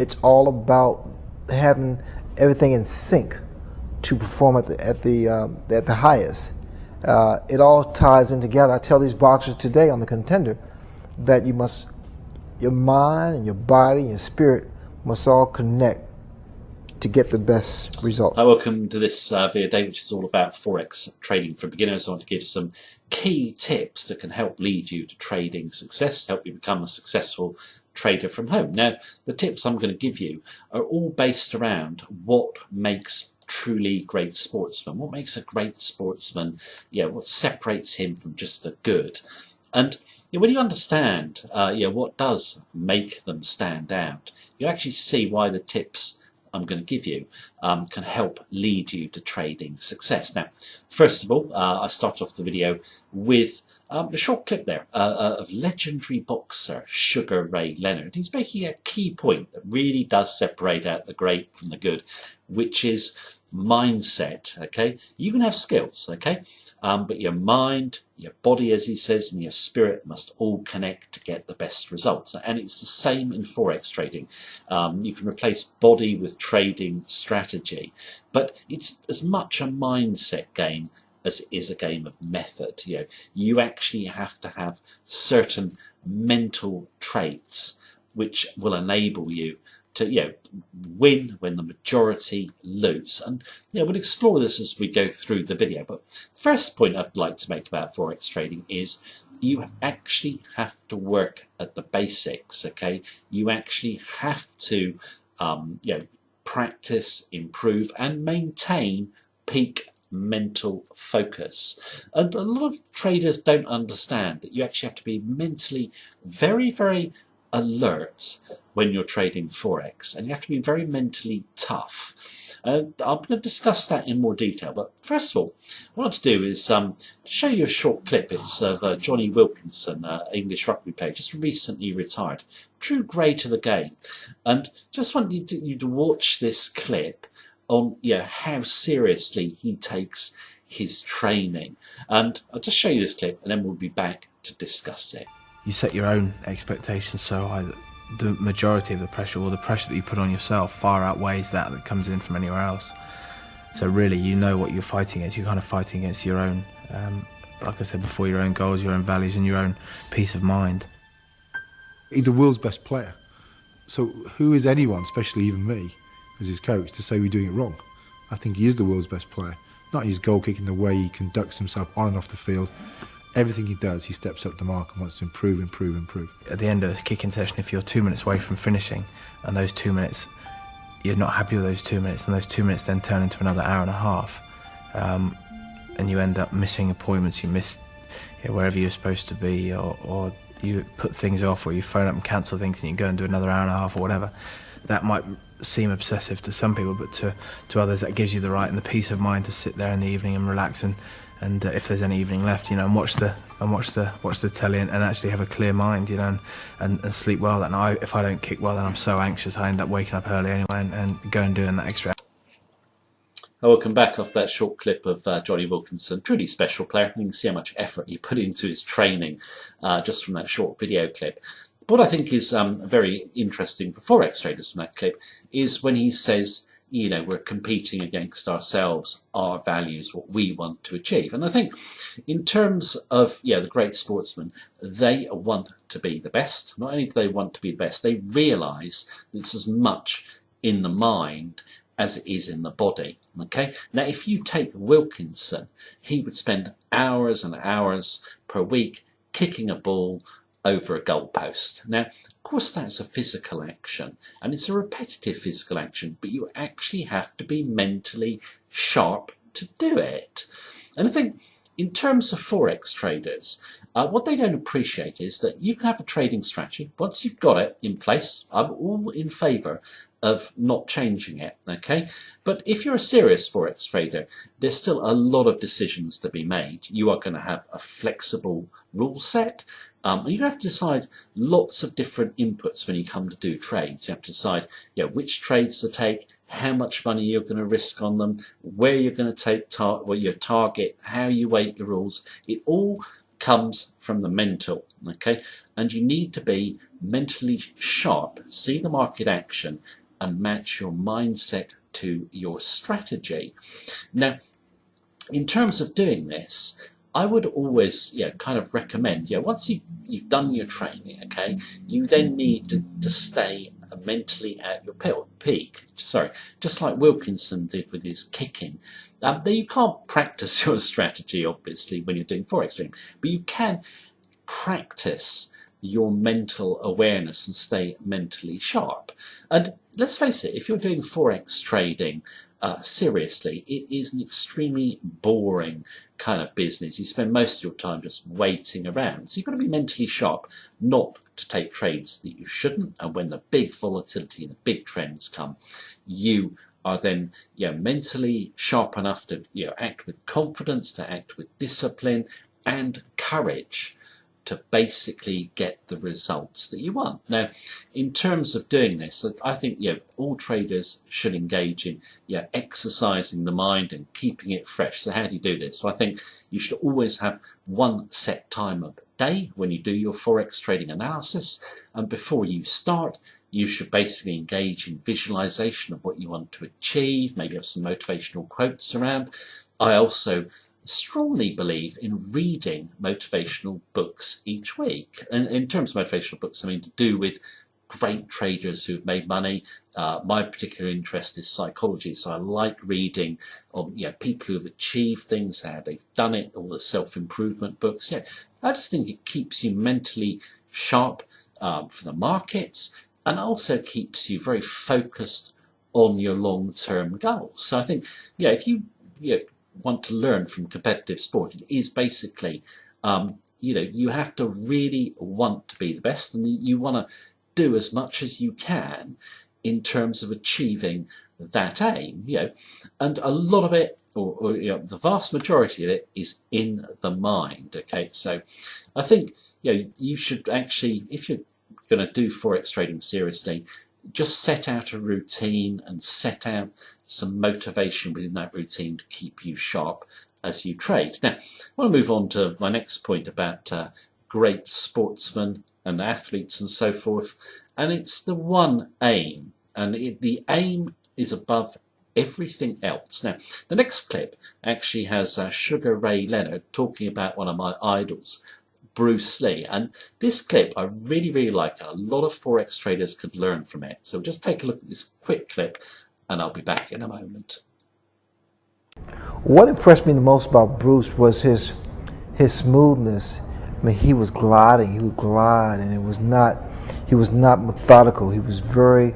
It's all about having everything in sync to perform at the highest. It all ties in together. I tell these boxers today on the Contender that your mind and your body and your spirit must all connect to get the best result. Hi, welcome to this video day, which is all about Forex trading for beginners. I want to give some key tips that can help lead you to trading success, help you become a successful trader from home. Now, the tips I'm going to give you are all based around what makes truly great sportsmen. What makes a great sportsman? What separates him from just a good? And when you understand what does make them stand out, you actually see why the tips I'm going to give you can help lead you to trading success. Now, first of all, I start off the video with a short clip there of legendary boxer Sugar Ray Leonard. He's making a key point that really does separate out the great from the good, which is mindset. Okay, you can have skills, okay, but your mind, your body, as he says, and your spirit must all connect to get the best results. And it's the same in Forex trading. You can replace body with trading strategy, but it's as much a mindset game as it is a game of method. You actually have to have certain mental traits which will enable you to win when the majority lose. And we'll explore this as we go through the video. But the first point I'd like to make about Forex trading is you actually have to work at the basics. Okay, you actually have to practice, improve, and maintain peak mental focus. And a lot of traders don't understand that you actually have to be mentally very, very alert when you're trading Forex, and you have to be very mentally tough. I'm going to discuss that in more detail, but first of all, what I want to do is show you a short clip. It's of Johnny Wilkinson, English rugby player, just recently retired, true great of the game, and just want you to watch this clip on how seriously he takes his training. And I'll just show you this clip and then we'll be back to discuss it. You set your own expectations so high that the majority of the pressure, or the pressure that you put on yourself, far outweighs that comes in from anywhere else. So really, you know what you're fighting against. You're kind of fighting against your own, like I said before, your own goals, your own values, and your own peace of mind. He's the world's best player. So who is anyone, especially even me, as his coach, to say we're doing it wrong? I think he is the world's best player. Not his goal kicking, the way he conducts himself on and off the field. Everything he does, he steps up the mark and wants to improve, improve, improve. At the end of a kicking session, if you're 2 minutes away from finishing, and those 2 minutes, you're not happy with those 2 minutes, and those 2 minutes then turn into another hour and a half, and you end up missing appointments, you miss wherever you're supposed to be, or you put things off, or you phone up and cancel things, and you go and do another hour and a half or whatever. That might seem obsessive to some people, but to others that gives you the right and the peace of mind to sit there in the evening and relax and if there's any evening left, and watch the telly and actually have a clear mind, and sleep well that night. If I don't kick well, then I'm so anxious I end up waking up early anyway and go and doing that extra. Welcome back off that short clip of Johnny Wilkinson, truly special player. You can see how much effort he put into his training just from that short video clip. What I think is very interesting for Forex traders from that clip is when he says, we're competing against ourselves, our values, what we want to achieve. And I think in terms of the great sportsmen, they want to be the best. Not only do they want to be the best, they realise it's as much in the mind as it is in the body. Okay. Now, if you take Wilkinson, he would spend hours and hours per week kicking a ball over a goalpost. Now, of course, that's a physical action, and it's a repetitive physical action, but you actually have to be mentally sharp to do it. And I think in terms of Forex traders, what they don't appreciate is that you can have a trading strategy. Once you've got it in place, I'm all in favour of not changing it, okay? But if you're a serious Forex trader, there's still a lot of decisions to be made. You are going to have a flexible rule set. And you have to decide lots of different inputs when you come to do trades. You have to decide which trades to take, how much money you're going to risk on them, where you're going to take your target, how you weight your rules. It all comes from the mental. okay? And you need to be mentally sharp, see the market action, and match your mindset to your strategy. Now, in terms of doing this, I would always kind of recommend, once you've done your training, okay, you then need to stay mentally at your peak. Sorry, just like Wilkinson did with his kicking. You can't practice your strategy, obviously, when you're doing Forex trading, but you can practice your mental awareness and stay mentally sharp. And let's face it, if you're doing Forex trading seriously, it is an extremely boring kind of business. You spend most of your time just waiting around. So you've got to be mentally sharp, not to take trades that you shouldn't. And when the big volatility and the big trends come, you are then mentally sharp enough to act with confidence, to act with discipline and courage, to basically get the results that you want. Now, in terms of doing this, I think all traders should engage in exercising the mind and keeping it fresh. So how do you do this? So I think you should always have one set time of day when you do your Forex trading analysis, and before you start, you should basically engage in visualization of what you want to achieve, maybe have some motivational quotes around. I also strongly believe in reading motivational books each week. And in terms of motivational books, I mean to do with great traders who've made money. My particular interest is psychology, so I like reading of people who have achieved things, how they've done it, all the self-improvement books. I just think it keeps you mentally sharp for the markets, and also keeps you very focused on your long-term goals. So I think if you want to learn from competitive sport, it is basically you have to really want to be the best, and you want to do as much as you can in terms of achieving that aim. And a lot of it, or the vast majority of it, is in the mind. Okay, so I think you should actually, if you're going to do Forex trading seriously, just set out a routine and set out some motivation within that routine to keep you sharp as you trade. Now, I want to move on to my next point about great sportsmen and athletes and so forth, and it's the one aim, and the aim is above everything else. Now, the next clip actually has Sugar Ray Leonard talking about one of my idols, Bruce Lee, and this clip I really like. A lot of Forex traders could learn from it. So just take a look at this quick clip, and I'll be back in a moment. What impressed me the most about Bruce was his smoothness. I mean, he was gliding. He would glide, and he was not methodical. He was very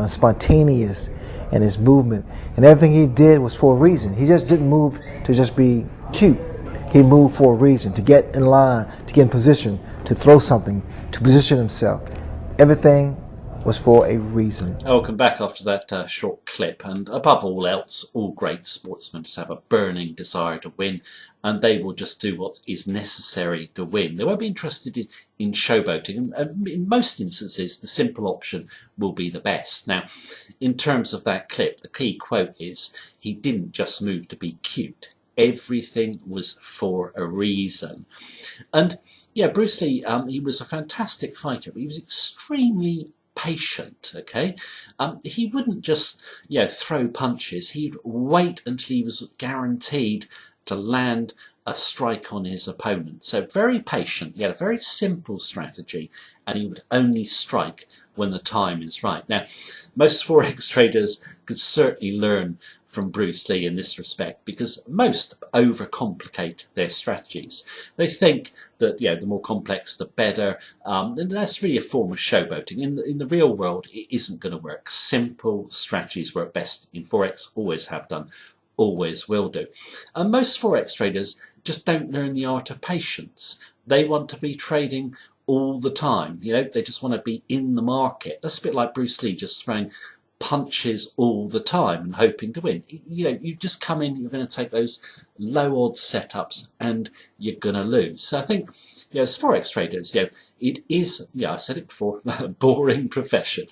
spontaneous in his movement, and everything he did was for a reason. He just didn't move to just be cute. He moved for a reason, to get in line, to get in position, to throw something, to position himself. Everything was for a reason. Welcome back after that short clip. And above all else, all great sportsmen just have a burning desire to win, and they will just do what is necessary to win. They won't be interested in showboating, and in most instances the simple option will be the best. Now, in terms of that clip, the key quote is, he didn't just move to be cute. Everything was for a reason. And Bruce Lee, he was a fantastic fighter, but he was extremely patient. Okay, he wouldn't just throw punches. He'd wait until he was guaranteed to land a strike on his opponent. So very patient. He had a very simple strategy, and he would only strike when the time is right. Now, most Forex traders could certainly learn from Bruce Lee in this respect, because most overcomplicate their strategies. They think that the more complex the better, and that's really a form of showboating. In the real world, it isn't going to work. Simple strategies work best in Forex, always have done, always will do. And most Forex traders just don't learn the art of patience. They want to be trading all the time. They just want to be in the market. That's a bit like Bruce Lee just throwing punches all the time and hoping to win. You just come in, you're going to take those low odds setups, and you're going to lose. So I think, as Forex traders, it is, I said it before, a boring profession,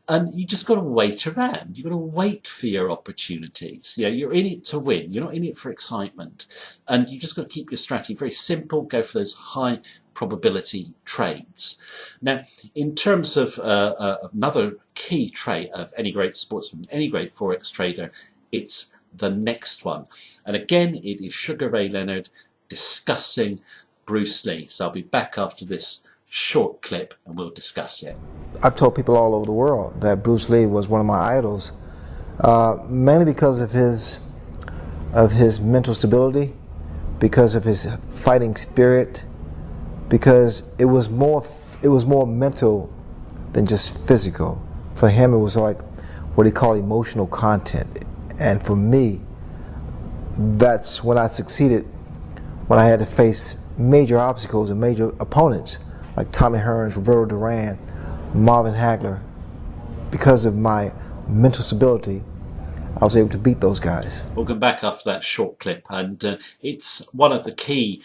and you just got to wait around. You've got to wait for your opportunities. You're in it to win. You're not in it for excitement, and you just got to keep your strategy very simple. Go for those high probability trades. Now, in terms of another key trait of any great sportsman, any great Forex trader, it's the next one. And again, it is Sugar Ray Leonard discussing Bruce Lee. So I'll be back after this short clip and we'll discuss it. I've told people all over the world that Bruce Lee was one of my idols, mainly because of his mental stability, because of his fighting spirit, because it was more mental than just physical. For him, it was like what he called emotional content. And for me, that's when I succeeded, when I had to face major obstacles and major opponents like Tommy Hearns, Roberto Duran, Marvin Hagler. Because of my mental stability, I was able to beat those guys. Welcome back after that short clip, and it's one of the key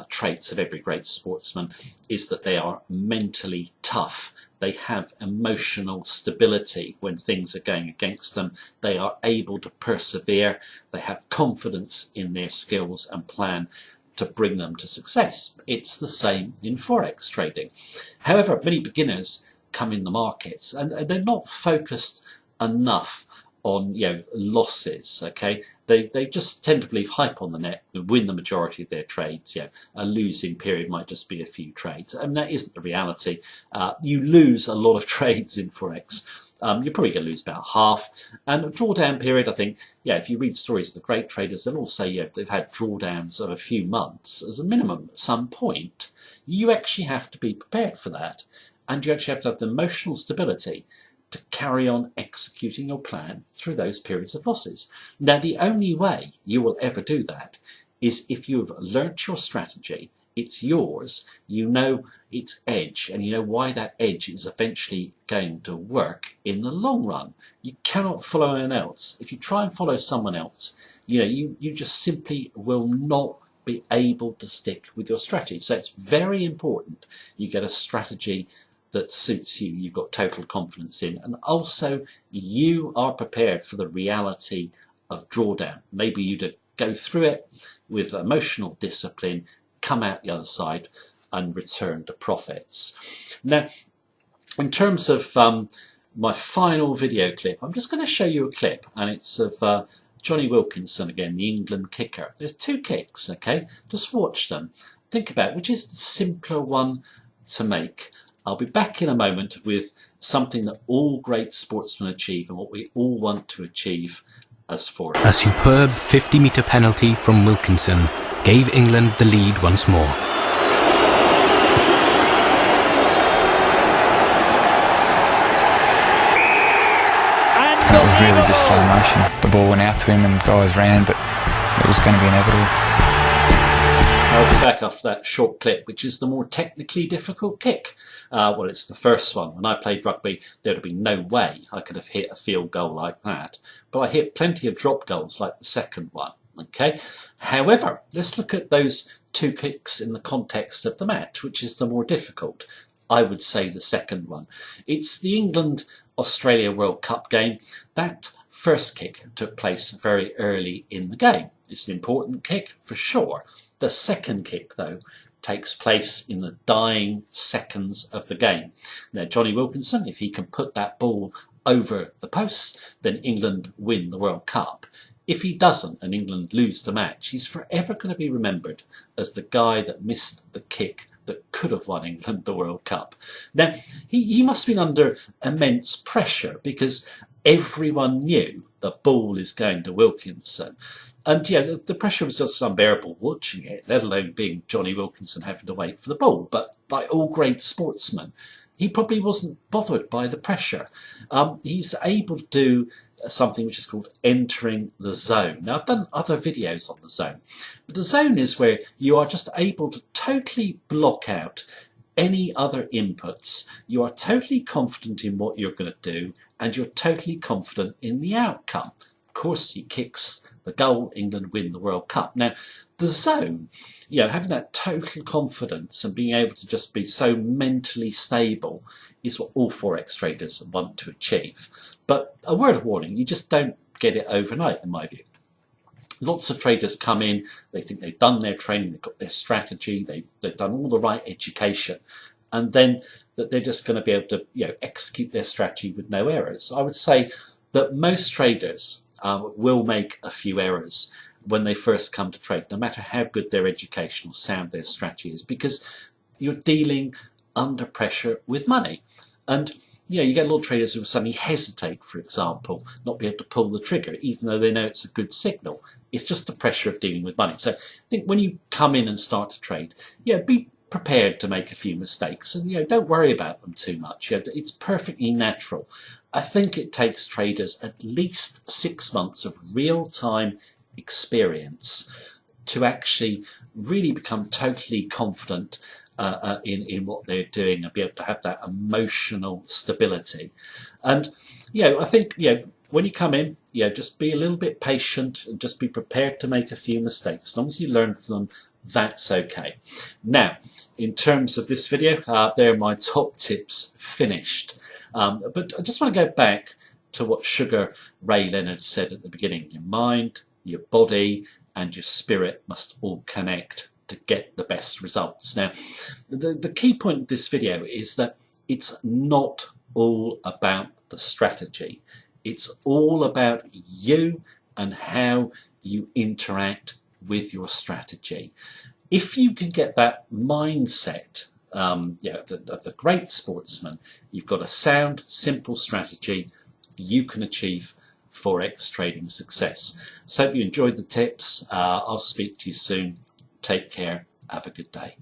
traits of every great sportsman is that they are mentally tough. They have emotional stability when things are going against them. They are able to persevere. They have confidence in their skills and plan to bring them to success. It's the same in Forex trading. However, many beginners come in the markets and they're not focused enough on losses. Okay, they just tend to believe hype on the net and win the majority of their trades. A losing period might just be a few trades, and that isn't the reality. You lose a lot of trades in Forex. You're probably going to lose about half. And a drawdown period, I think, if you read stories of the great traders, they'll all say they've had drawdowns of a few months as a minimum at some point. You actually have to be prepared for that, and you actually have to have the emotional stability to carry on executing your plan through those periods of losses. Now, the only way you will ever do that is if you've learnt your strategy, it's yours, you know its edge, and you know why that edge is eventually going to work in the long run. You cannot follow anyone else. If you try and follow someone else, you just simply will not be able to stick with your strategy. So it's very important you get a strategy that suits you, you've got total confidence in, and also you are prepared for the reality of drawdown. Maybe you to go through it with emotional discipline, come out the other side and return to profits. Now, in terms of my final video clip, I'm just going to show you a clip, and it's of Johnny Wilkinson again, the England kicker. There's two kicks, okay? Just watch them. Think about which is the simpler one to make. I'll be back in a moment with something that all great sportsmen achieve and what we all want to achieve as Forex. A superb 50-metre penalty from Wilkinson gave England the lead once more. It was really just slow motion. The ball went out to him and guys ran, but it was going to be inevitable. I'll be back after that short clip, which is the more technically difficult kick. Well, it's the first one. When I played rugby, there would have been no way I could have hit a field goal like that. But I hit plenty of drop goals like the second one. Okay. However, let's look at those two kicks in the context of the match, which is the more difficult. I would say the second one. It's the England-Australia World Cup game. That first kick took place very early in the game. It's an important kick for sure. The second kick, though, takes place in the dying seconds of the game. Now, Johnny Wilkinson, if he can put that ball over the posts, then England win the World Cup. If he doesn't and England lose the match, he's forever going to be remembered as the guy that missed the kick that could have won England the World Cup. Now, he must have been under immense pressure because everyone knew the ball is going to Wilkinson. And the pressure was just unbearable watching it, let alone being Johnny Wilkinson having to wait for the ball. But like all great sportsmen, he probably wasn't bothered by the pressure. He's able to do something which is called entering the zone. Now, I've done other videos on the zone, but the zone is where you are just able to totally block out any other inputs. You are totally confident in what you're going to do, and you're totally confident in the outcome. Of course, he kicks the goal, England win the World Cup. Now, the zone, having that total confidence and being able to just be so mentally stable is what all Forex traders want to achieve. But a word of warning, you just don't get it overnight, in my view. Lots of traders come in, they think they've done their training, they've got their strategy, they've done all the right education, and then that they're just going to be able to execute their strategy with no errors. I would say that most traders will make a few errors when they first come to trade, no matter how good their education or sound their strategy is, because you're dealing under pressure with money. And you get a lot of traders who will suddenly hesitate, for example, not be able to pull the trigger, even though they know it's a good signal. It's just the pressure of dealing with money. So I think when you come in and start to trade, be prepared to make a few mistakes, and don't worry about them too much. It's perfectly natural. I think it takes traders at least 6 months of real-time experience to actually really become totally confident in what they're doing and be able to have that emotional stability. And I think when you come in, just be a little bit patient and just be prepared to make a few mistakes. As long as you learn from them, that's okay. Now, in terms of this video, there are my top tips finished. But I just want to go back to what Sugar Ray Leonard said at the beginning. Your mind, your body, and your spirit must all connect to get the best results. Now, the key point of this video is that it's not all about the strategy. It's all about you and how you interact with your strategy. If you can get that mindset of the great sportsman, you've got a sound, simple strategy, you can achieve Forex trading success. So hope you enjoyed the tips. I'll speak to you soon. Take care. Have a good day.